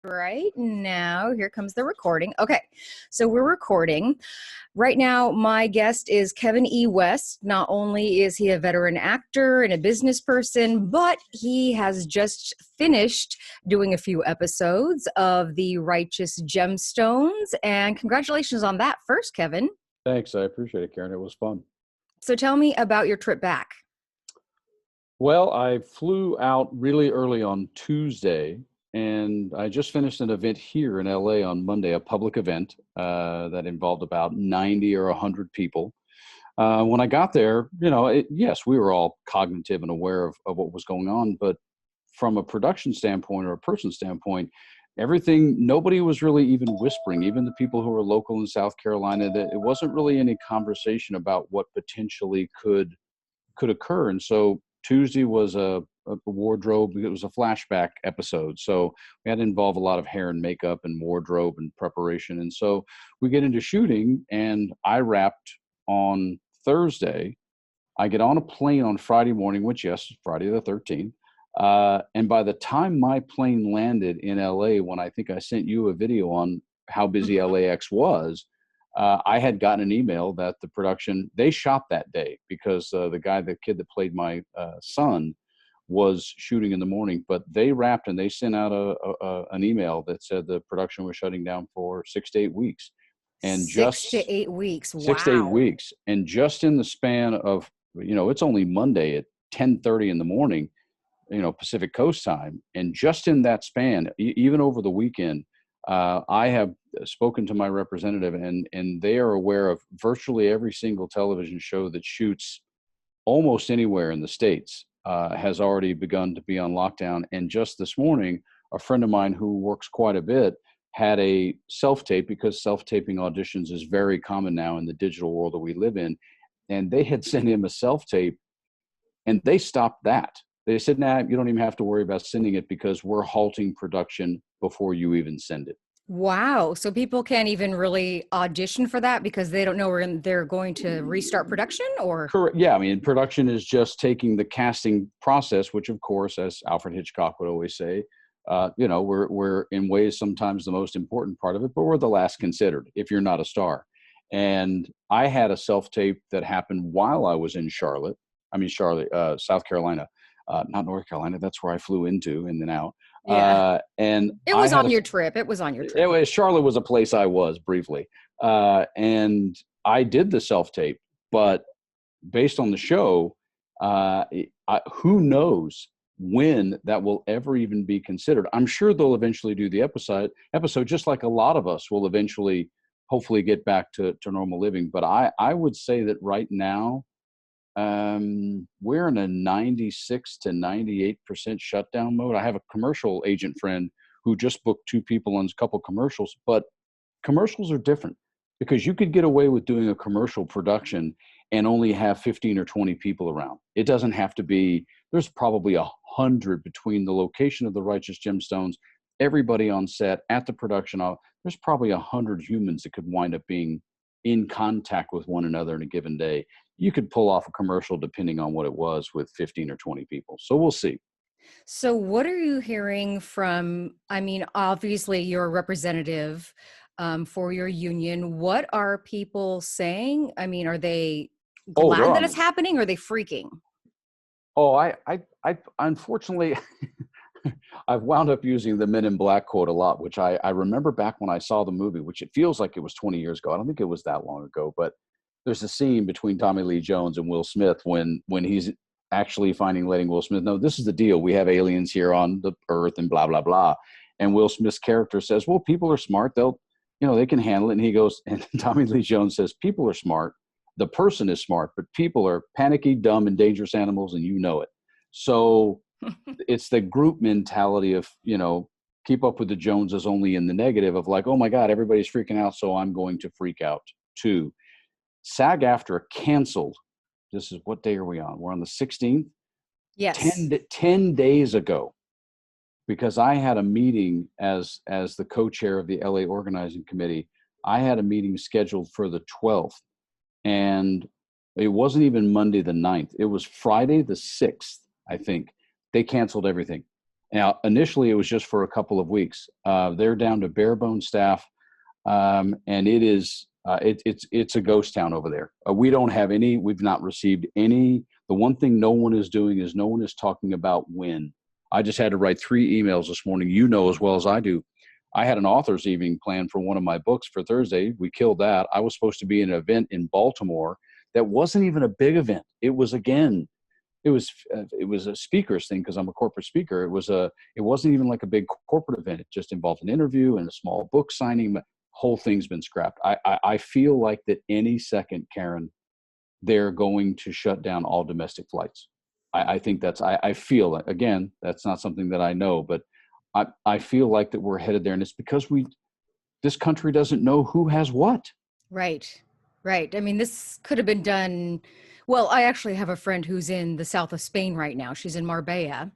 Right now, here comes the recording. Okay, so we're recording. Right now, my guest is Kevin E. West. Not only is he a veteran actor and a business person, but he has just finished doing a few episodes of The Righteous Gemstones. And congratulations on that first, Kevin. Thanks. I appreciate it, Karen. It was fun. So tell me about your trip back. Well, I flew out really early on Tuesday, and I just finished an event here in LA on Monday, a public event that involved about 90 or 100 people. When I got there, yes, we were all cognitive and aware of what was going on, but from a production standpoint or a person standpoint, nobody was really even whispering, even the people who were local in South Carolina, that it wasn't really any conversation about what potentially could occur. And so Tuesday was a wardrobe. It was a flashback episode. So we had to involve a lot of hair and makeup and wardrobe and preparation. And so we get into shooting, and I wrapped on Thursday. I get on a plane on Friday morning, which, yes, Friday the 13th. And by the time my plane landed in LA, when I think I sent you a video on how busy LAX was, I had gotten an email that the production, they shot that day because the kid that played my son was shooting in the morning, but they wrapped and they sent out an email that said the production was shutting down for 6 to 8 weeks. And 6 to 8 weeks. 6 to 8 Wow. weeks. And just in the span of, it's only Monday at 10:30 in the morning, Pacific Coast time. And just in that span, even over the weekend, I have spoken to my representative, and they are aware of virtually every single television show that shoots almost anywhere in the States has already begun to be on lockdown. And just this morning, a friend of mine who works quite a bit had a self-tape, because self-taping auditions is very common now in the digital world that we live in. And they had sent him a self-tape, and they stopped that. They said, nah, you don't even have to worry about sending it because we're halting production before you even send it. Wow. So people can't even really audition for that because they don't know when they're going to restart production, or? Correct. Yeah. I mean, production is just taking the casting process, which of course, as Alfred Hitchcock would always say, we're in ways sometimes the most important part of it, but we're the last considered if you're not a star. And I had a self-tape that happened while I was in Charlotte, South Carolina, not North Carolina. That's where I flew into and then out. Yeah. And It I was had on your trip. It was on your trip. Charlotte was a place I was briefly. And I did the self-tape, but based on the show, who knows when that will ever even be considered. I'm sure they'll eventually do the episode, just like a lot of us will eventually, hopefully, get back to normal living. But I would say that right now, we're in a 96 to 98% shutdown mode. I have a commercial agent friend who just booked 2 people on a couple commercials, but commercials are different because you could get away with doing a commercial production and only have 15 or 20 people around. It doesn't have to be, there's probably 100 between the location of the Righteous Gemstones, everybody on set at the production. There's probably 100 humans that could wind up being in contact with one another in a given day. You could pull off a commercial depending on what it was with 15 or 20 people. So we'll see. So what are you hearing from, I mean, obviously you're a representative for your union. What are people saying? I mean, are they Oh, they're glad that it's on. happening, or are they freaking? Oh, I unfortunately, I've wound up using the Men in Black quote a lot, which I remember back when I saw the movie, which it feels like it was 20 years ago. I don't think it was that long ago, but there's a scene between Tommy Lee Jones and Will Smith when he's actually letting Will Smith know, this is the deal. We have aliens here on the earth and blah, blah, blah. And Will Smith's character says, well, people are smart. They can handle it. And he goes, and Tommy Lee Jones says, people are smart. The person is smart, but people are panicky, dumb, and dangerous animals, and you know it. So it's the group mentality of, keep up with the Joneses only in the negative of like, oh my God, everybody's freaking out, so I'm going to freak out too. SAG-Aftra canceled. This is, what day are we on? We're on the 16th. Yes. 10 days ago, because I had a meeting as the co-chair of the LA organizing committee. I had a meeting scheduled for the 12th, and it wasn't even Monday the 9th. It was Friday the 6th, I think. They canceled everything. Now, initially, it was just for a couple of weeks. They're down to bare bone staff, and it's a ghost town over there. We don't have any. We've not received any. The one thing no one is doing is no one is talking about when. I just had to write 3 emails this morning. You know as well as I do. I had an author's evening planned for one of my books for Thursday. We killed that. I was supposed to be in an event in Baltimore that wasn't even a big event. It was a speakers thing because I'm a corporate speaker. It wasn't even like a big corporate event. It just involved an interview and a small book signing. The whole thing's been scrapped. I feel like that any second, Karen, they're going to shut down all domestic flights. I think I feel, again, that's not something that I know, but I feel like that we're headed there, and it's because this country doesn't know who has what. Right. Right. I mean, this could have been done. Well, I actually have a friend who's in the south of Spain right now. She's in Marbella.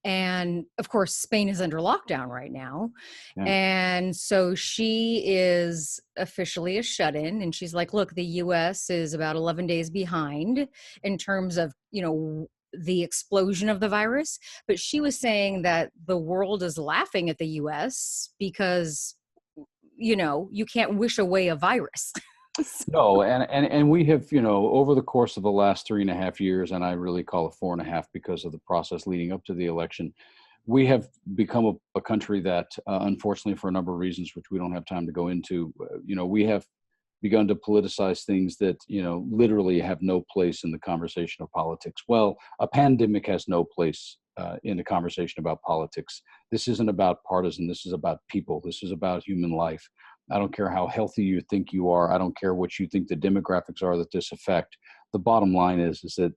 And of course, Spain is under lockdown right now. Yeah. And so she is officially a shut-in. And she's like, look, the US is about 11 days behind in terms of, the explosion of the virus. But she was saying that the world is laughing at the US because, you can't wish away a virus. No, and we have, over the course of the last 3.5 years, and I really call it 4.5 because of the process leading up to the election, we have become a country that, unfortunately, for a number of reasons, which we don't have time to go into, we have begun to politicize things that, literally have no place in the conversation of politics. Well, a pandemic has no place in a conversation about politics. This isn't about partisan. This is about people. This is about human life. I don't care how healthy you think you are. I don't care what you think the demographics are that this affect. The bottom line is that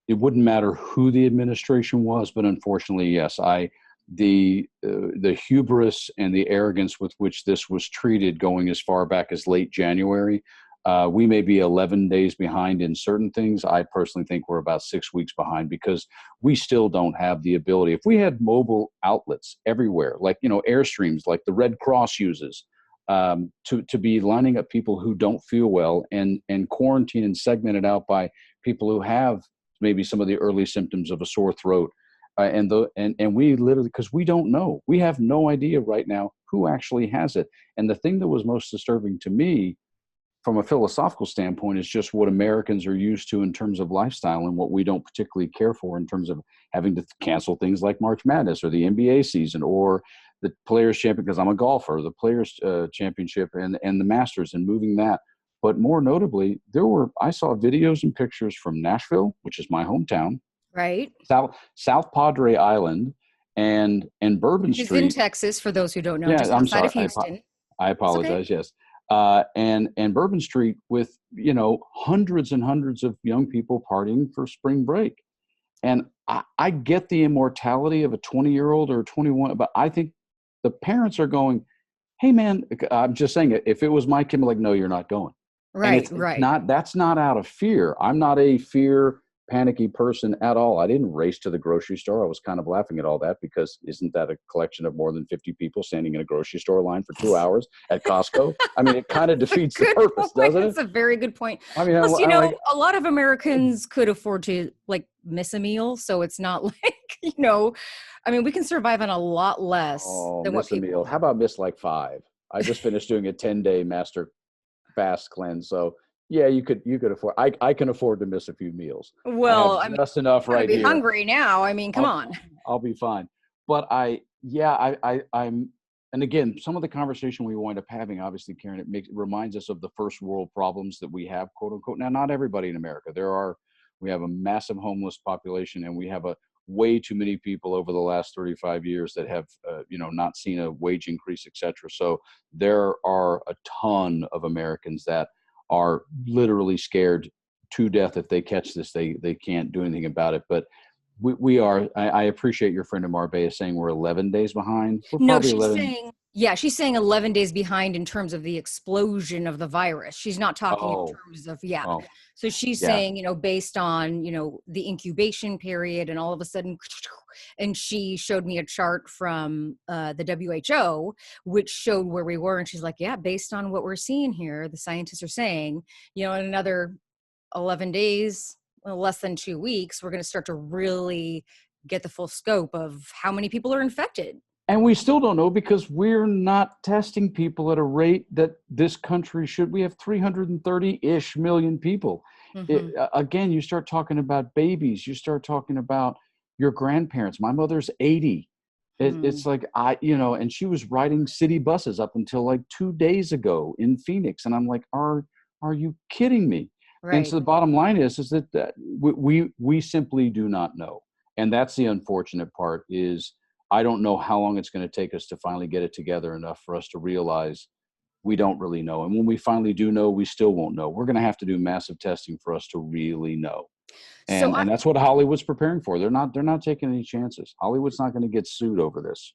it wouldn't matter who the administration was, but unfortunately, yes, the hubris and the arrogance with which this was treated going as far back as late January, we may be 11 days behind in certain things. I personally think we're about 6 weeks behind because we still don't have the ability. If we had mobile outlets everywhere, like, Airstreams, like the Red Cross uses, to be lining up people who don't feel well and quarantine and segment it out by people who have maybe some of the early symptoms of a sore throat. And we literally, because we don't know, we have no idea right now who actually has it. And the thing that was most disturbing to me from a philosophical standpoint is just what Americans are used to in terms of lifestyle and what we don't particularly care for in terms of having to cancel things like March Madness or the NBA season or the Players Championship, because I'm a golfer, the Players Championship and the Masters, and moving that. But more notably, I saw videos and pictures from Nashville, which is my hometown, Right. South Padre Island, and Bourbon Which is Street. in Texas, for those who don't know, Yeah, just I'm outside sorry. of Houston. I apologize. Okay. Yes. And Bourbon Street with, hundreds and hundreds of young people partying for spring break. And I get the immortality of a 20-year-old or a 21, but I think the parents are going, hey man, I'm just saying it. If it was my kid, I'm like, no, you're not going. And Right. it's Right. not, that's not out of fear. I'm not a panicky person at all. I didn't race to the grocery store. I was kind of laughing at all that because isn't that a collection of more than 50 people standing in a grocery store line for 2 hours at Costco? I mean, it kind of defeats the purpose, doesn't it? That's a very good point. I mean, Plus, I'm like, a lot of Americans could afford to miss a meal. So it's not like, I mean, we can survive on a lot less than what miss a meal. people. How about miss like 5? I just finished doing a 10-day master fast cleanse. So yeah, you could afford, I can afford to miss a few meals. Well, I I have mean, just enough I'm gonna right be here. hungry now. I mean, come on. I'll be fine. But I'm, and again, some of the conversation we wind up having, obviously, Karen, it reminds us of the first world problems that we have, quote unquote. Now, not everybody in America. We have a massive homeless population, and we have way too many people over the last 35 years that have, not seen a wage increase, et cetera. So there are a ton of Americans that are literally scared to death. If they catch this, they can't do anything about it. But we are, I appreciate your friend in Marbella saying we're 11 days behind. We're No, probably she's 11. saying, yeah, she's saying 11 days behind in terms of the explosion of the virus. She's not talking in Oh, terms of, yeah. oh, So she's yeah. saying, based on, the incubation period and all of a sudden, and she showed me a chart from the WHO, which showed where we were. And she's like, yeah, based on what we're seeing here, the scientists are saying, in another 11 days, less than 2 weeks, we're going to start to really get the full scope of how many people are infected. And we still don't know because we're not testing people at a rate that this country should. We have 330-ish million people. Hmm. Again, you start talking about babies, you start talking about your grandparents. My mother's 80. Hmm. It's like, and she was riding city buses up until like 2 days ago in Phoenix. And I'm like, are you kidding me? And Right. so the bottom line is that we simply do not know. And that's the unfortunate part is, I don't know how long it's going to take us to finally get it together enough for us to realize we don't really know. And when we finally do know, we still won't know. We're going to have to do massive testing for us to really know. So And that's what Hollywood's preparing for. They're not taking any chances. Hollywood's not going to get sued over this.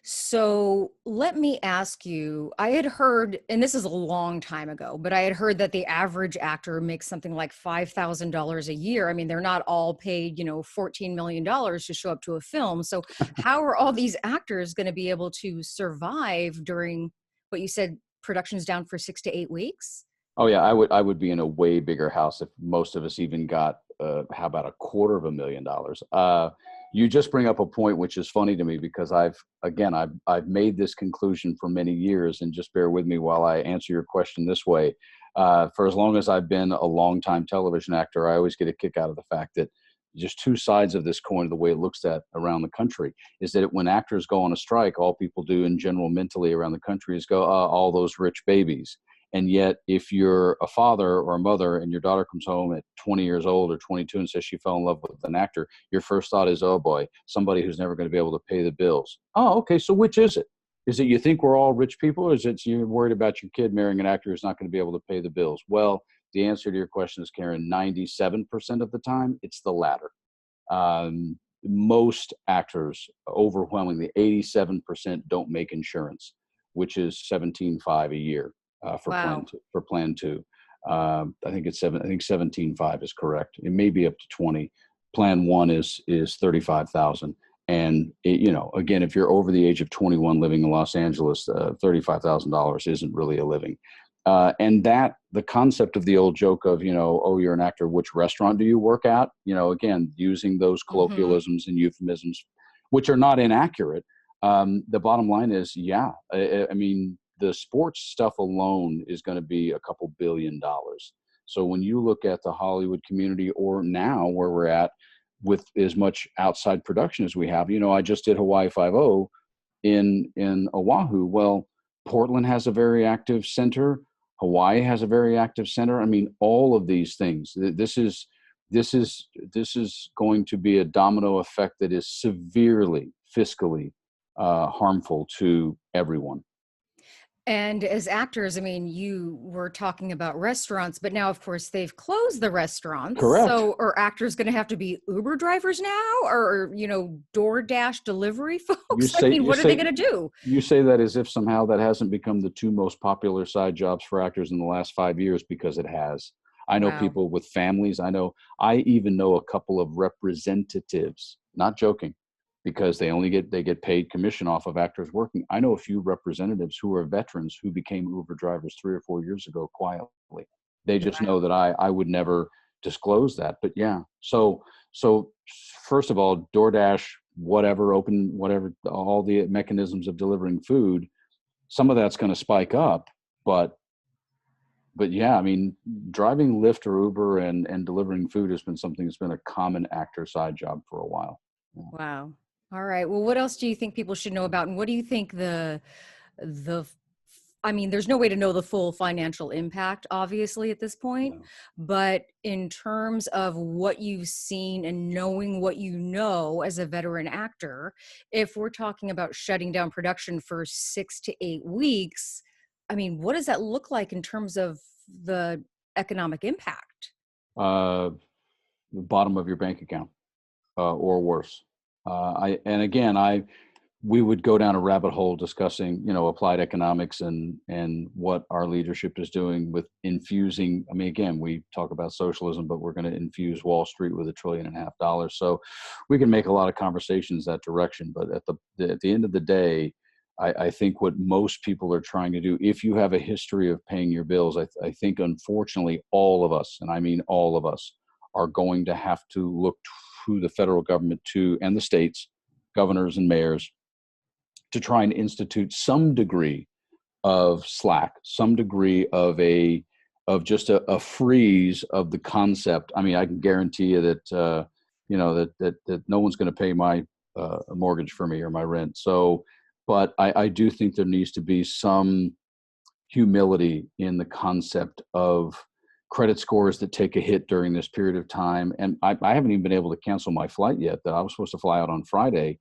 So let me ask you, I had heard, and this is a long time ago, but I had heard that the average actor makes something like $5,000 a year. I mean, they're not all paid, $14 million to show up to a film. So how are all these actors going to be able to survive during what you said, production's down for 6 to 8 weeks? Oh yeah, I would be in a way bigger house if most of us even got how about $250,000. You just bring up a point which is funny to me because I've made this conclusion for many years, and just bear with me while I answer your question this way. For as long as I've been a longtime television actor, I always get a kick out of the fact that just two sides of this coin, the way it looks at around the country, is that when actors go on a strike, all people do in general mentally around the country is go, all those rich babies. And yet, if you're a father or a mother and your daughter comes home at 20 years old or 22 and says she fell in love with an actor, your first thought is, oh boy, somebody who's never going to be able to pay the bills. Oh, okay. So which is it? Is it you think we're all rich people, or is it you're worried about your kid marrying an actor who's not going to be able to pay the bills? Well, the answer to your question is, Karen, 97% of the time, it's the latter. Most actors, overwhelmingly 87%, don't make insurance, which is 17.5 a year for Wow. plan two. I think it's seven. I think 17.5 is correct. It may be up to 20. Plan one is 35,000. And again, if you're over the age of 21 living in Los Angeles, $35,000 isn't really a living. And that the concept of the old joke of, oh, you're an actor, which restaurant do you work at? Again, using those Hmm. colloquialisms and euphemisms, which are not inaccurate. The bottom line is, yeah, I mean, the sports stuff alone is going to be a couple $1 billion. So when you look at the Hollywood community, or now where we're at with as much outside production as we have, I just did Hawaii Five-0 in Oahu. Well, Portland has a very active center. Hawaii has a very active center. I mean, all of these things. This is going to be a domino effect that is severely fiscally harmful to everyone. And as actors, I mean, you were talking about restaurants, but now, of course, they've closed the restaurants. Correct. So are actors going to have to be Uber drivers now, or, DoorDash delivery You folks? I say mean, you what are they say going to do? you say that as if somehow that hasn't become the two most popular side jobs for actors in the last 5 years, because it has. I know Wow. people with families. I even know a couple of representatives, not joking, because they get paid commission off of actors working. I know a few representatives who are veterans who became Uber drivers 3 or 4 years ago quietly. They just know Wow. that I would never disclose that. But yeah, so first of all, DoorDash, whatever, open whatever, all the mechanisms of delivering food, some of that's going to spike up, but yeah, I mean, driving Lyft or Uber and delivering food has been something that's been a common actor side job for a while. Yeah. Wow. All right. Well, what else do you think people should know about? And what do you think the I mean, there's no way to know the full financial impact, obviously, at this point. Yeah. But in terms of what you've seen and knowing what you know as a veteran actor, if we're talking about shutting down production for 6 to 8 weeks, I mean, what does that look like in terms of the economic impact? The bottom of your bank account, or worse. I we would go down a rabbit hole discussing, applied economics and what our leadership is doing with infusing. I mean, again, we talk about socialism, but we're going to infuse Wall Street with $1.5 trillion. So we can make a lot of conversations that direction. But at the end of the day, I think what most people are trying to do, if you have a history of paying your bills, I think unfortunately all of us, and I mean all of us, are going to have to look to the federal government and the states, governors and mayors, to try and institute some degree of slack, some degree of just a freeze of the concept. I mean, I can guarantee you that that no one's going to pay my mortgage for me or my rent. So, but I do think there needs to be some humility in the concept of credit scores that take a hit during this period of time. And I haven't even been able to cancel my flight yet. That I was supposed to fly out on Friday,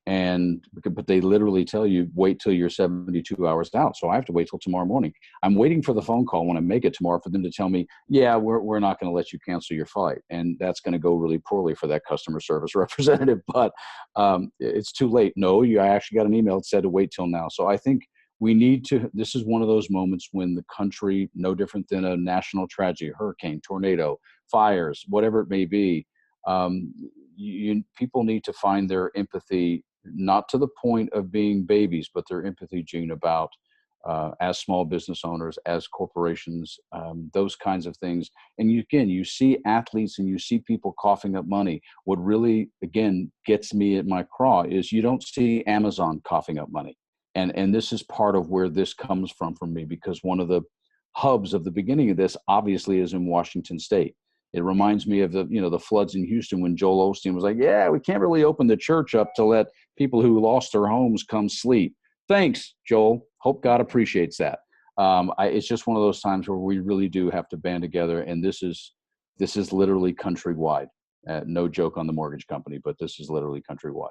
but they literally tell you wait till you're 72 hours out. So I have to wait till tomorrow morning. I'm waiting for the phone call when I make it tomorrow for them to tell me, yeah, we're not going to let you cancel your flight. And that's going to go really poorly for that customer service representative. But it's too late. No, I actually got an email that said to wait till now. So I think we need to, this is one of those moments when the country, no different than a national tragedy, hurricane, tornado, fires, whatever it may be, people need to find their empathy, not to the point of being babies, but their empathy, Gene, about as small business owners, as corporations, those kinds of things. And you see athletes and you see people coughing up money. What really, again, gets me at my craw is you don't see Amazon coughing up money. And this is part of where this comes from for me, because one of the hubs of the beginning of this obviously is in Washington State. It reminds me of the floods in Houston when Joel Osteen was like, yeah, we can't really open the church up to let people who lost their homes come sleep. Thanks, Joel. Hope God appreciates that. It's just one of those times where we really do have to band together. And this is literally countrywide. No joke on the mortgage company, but this is literally countrywide.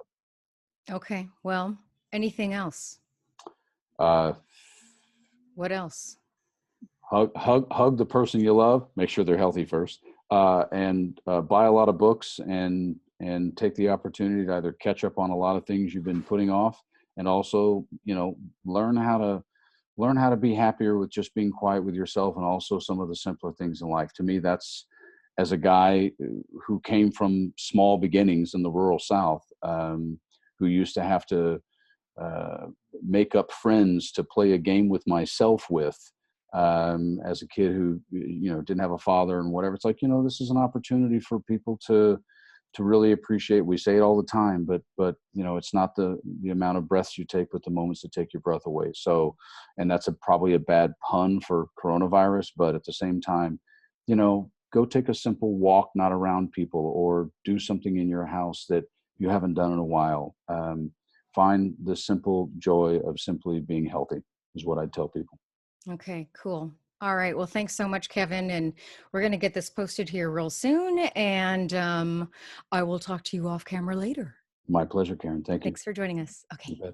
Okay. Well, anything else? What else? Hug the person you love. Make sure they're healthy first, and buy a lot of books and take the opportunity to either catch up on a lot of things you've been putting off, and also learn how to be happier with just being quiet with yourself, and also some of the simpler things in life. To me, that's, as a guy who came from small beginnings in the rural South, who used to have to make up friends to play a game with myself with, as a kid who didn't have a father and whatever. It's like, this is an opportunity for people to really appreciate. We say it all the time, but it's not the amount of breaths you take, but the moments that take your breath away. So, and that's probably a bad pun for coronavirus, but at the same time, go take a simple walk, not around people, or do something in your house that you haven't done in a while. Find the simple joy of simply being healthy is what I'd tell people. Okay, cool. All right. Well, thanks so much, Kevin. And we're going to get this posted here real soon. And I will talk to you off camera later. My pleasure, Karen. Thank you. Thanks for joining us. Okay. Bye.